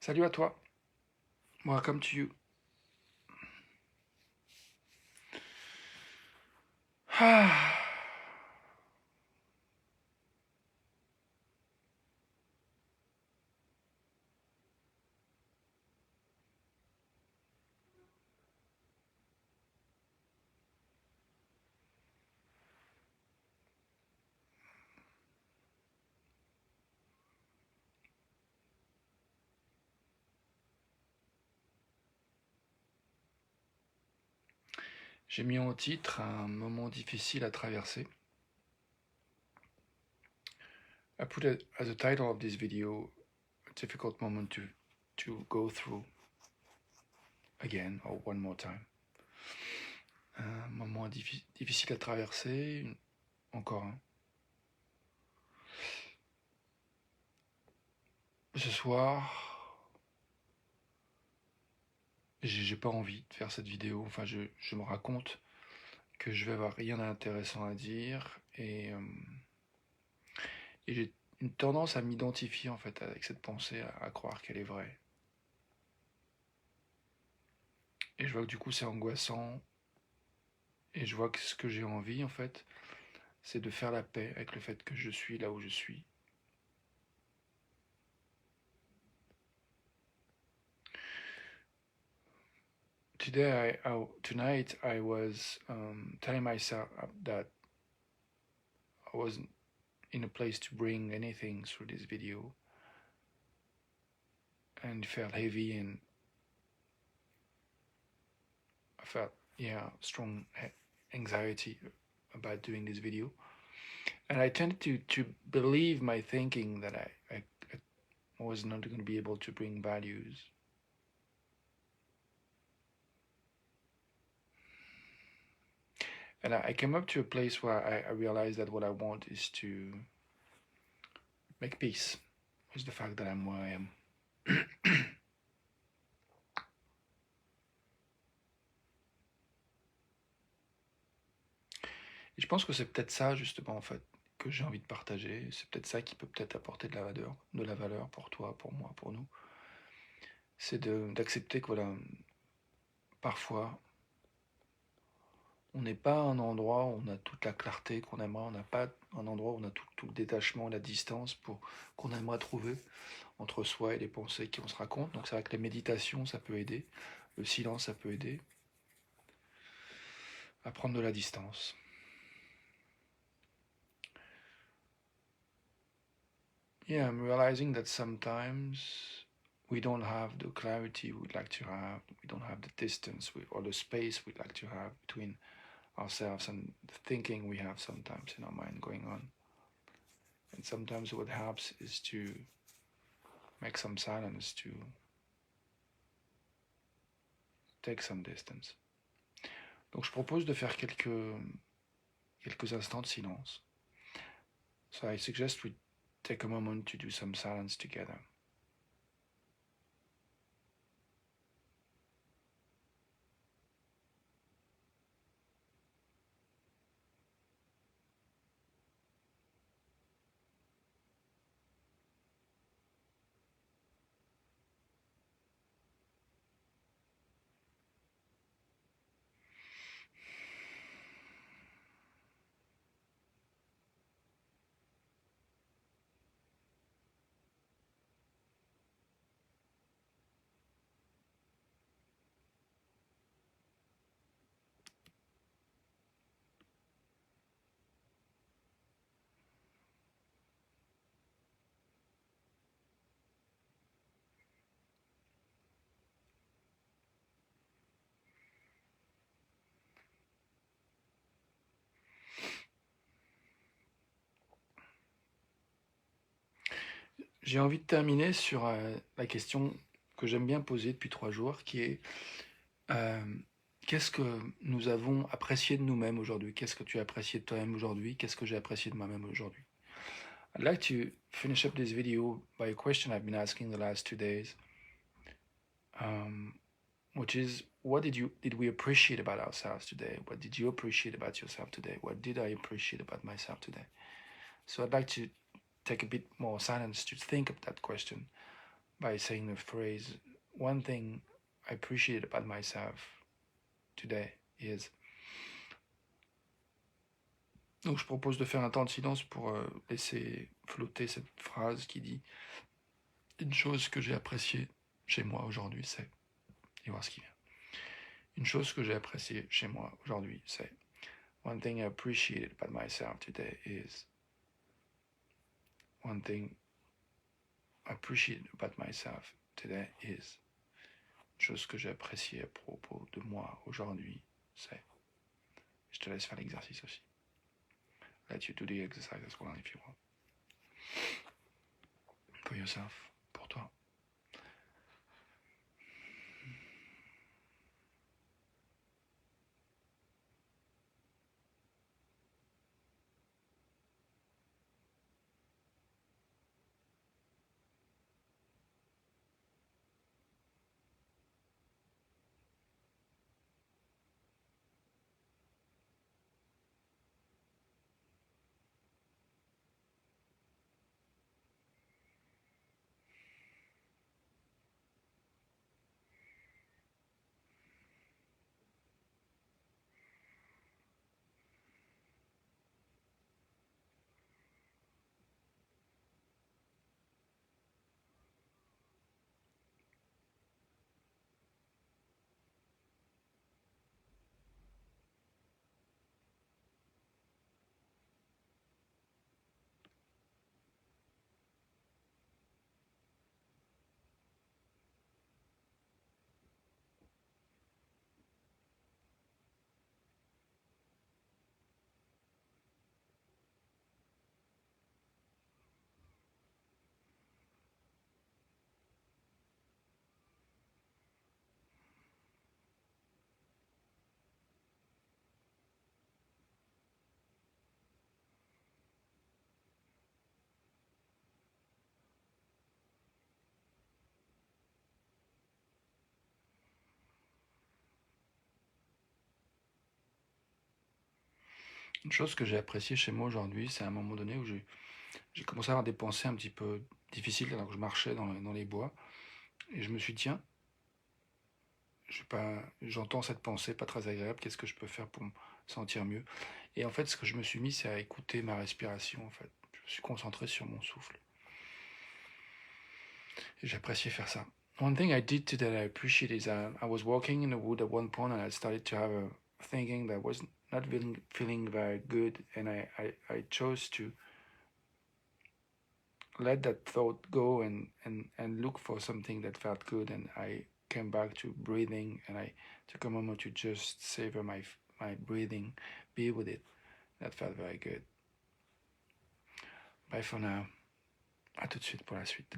Salut à toi. Welcome to you. Ah. J'ai mis en titre un moment difficile à traverser. I put it as a title of this video, a difficult moment to go through again or one more time. Un moment difficile à traverser, encore un. Ce soir, j'ai pas envie de faire cette vidéo. Enfin, je me raconte que je vais avoir rien d'intéressant à dire et j'ai une tendance à m'identifier en fait avec cette pensée, à croire qu'elle est vraie. Et je vois que du coup c'est angoissant. Et je vois que ce que j'ai envie, en fait, c'est de faire la paix avec le fait que je suis là où je suis. Tonight, I was telling myself that I wasn't in a place to bring anything through this video, and it felt heavy, and I felt, strong anxiety about doing this video. And I tended to believe my thinking that I was not going to be able to bring values. And I came up to a place where I realized that what I want is to make peace with the fact that I'm where I am. Et je pense que c'est peut-être ça, justement, en fait, que j'ai envie de partager. C'est peut-être ça qui peut peut-être apporter de la valeur pour toi, pour moi, pour nous. C'est d'accepter que, voilà, parfois, on n'est pas à un endroit où on a toute la clarté qu'on aimerait, on n'a pas un endroit où on a tout le détachement, la distance qu'on aimerait trouver entre soi et les pensées qu'on se raconte. Donc c'est vrai que les méditations, ça peut aider. Le silence, ça peut aider à prendre de la distance. Yeah, I'm realizing that sometimes we don't have the clarity we'd like to have. We don't have the distance or the space we'd like to have between ourselves and the thinking we have sometimes in our mind going on. And sometimes what helps is to make some silence, to take some distance. Donc je propose de faire quelques instants de silence. So I suggest we take a moment to do some silence together. J'ai envie de terminer sur la question que j'aime bien poser depuis 3 jours, qui est qu'est-ce que nous avons apprécié de nous-mêmes aujourd'hui? Qu'est-ce que tu as apprécié de toi-même aujourd'hui? Qu'est-ce que j'ai apprécié de moi-même aujourd'hui? I'd like to finish up this video by a question I've been asking the last 2 days, which is, what did we appreciate about ourselves today? What did you appreciate about yourself today? What did I appreciate about myself today? So I'd like to take a bit more silence to think of that question. by saying the phrase, one thing I appreciate about myself today is. Donc je propose de faire un temps de silence pour laisser flotter cette phrase qui dit une chose que j'ai appréciée chez moi aujourd'hui, c'est. Et voir ce qui vient. Une chose que j'ai appréciée chez moi aujourd'hui, c'est. One thing I appreciated about myself today is. One thing I appreciate about myself today is. Une chose que j'ai appréciée à propos de moi aujourd'hui, c'est. Je te laisse faire l'exercice aussi. Let you do the exercise as well if you want. For yourself, pour toi. Une chose que j'ai appréciée chez moi aujourd'hui, c'est à un moment donné où j'ai commencé à avoir des pensées un petit peu difficiles alors que je marchais dans les bois. Et je me suis dit, tiens, j'entends cette pensée pas très agréable, qu'est-ce que je peux faire pour me sentir mieux? Et en fait, ce que je me suis mis, c'est à écouter ma respiration, en fait. Je me suis concentré sur mon souffle. Et j'appréciais faire ça. One thing I did today that I appreciate is I was walking in the wood at one point and I started to have a thinking that was not feeling very good, and I chose to let that thought go and look for something that felt good, and I came back to breathing, and I took a moment to just savor my breathing, be with it. That felt very good. Bye for now. À tout de suite pour la suite.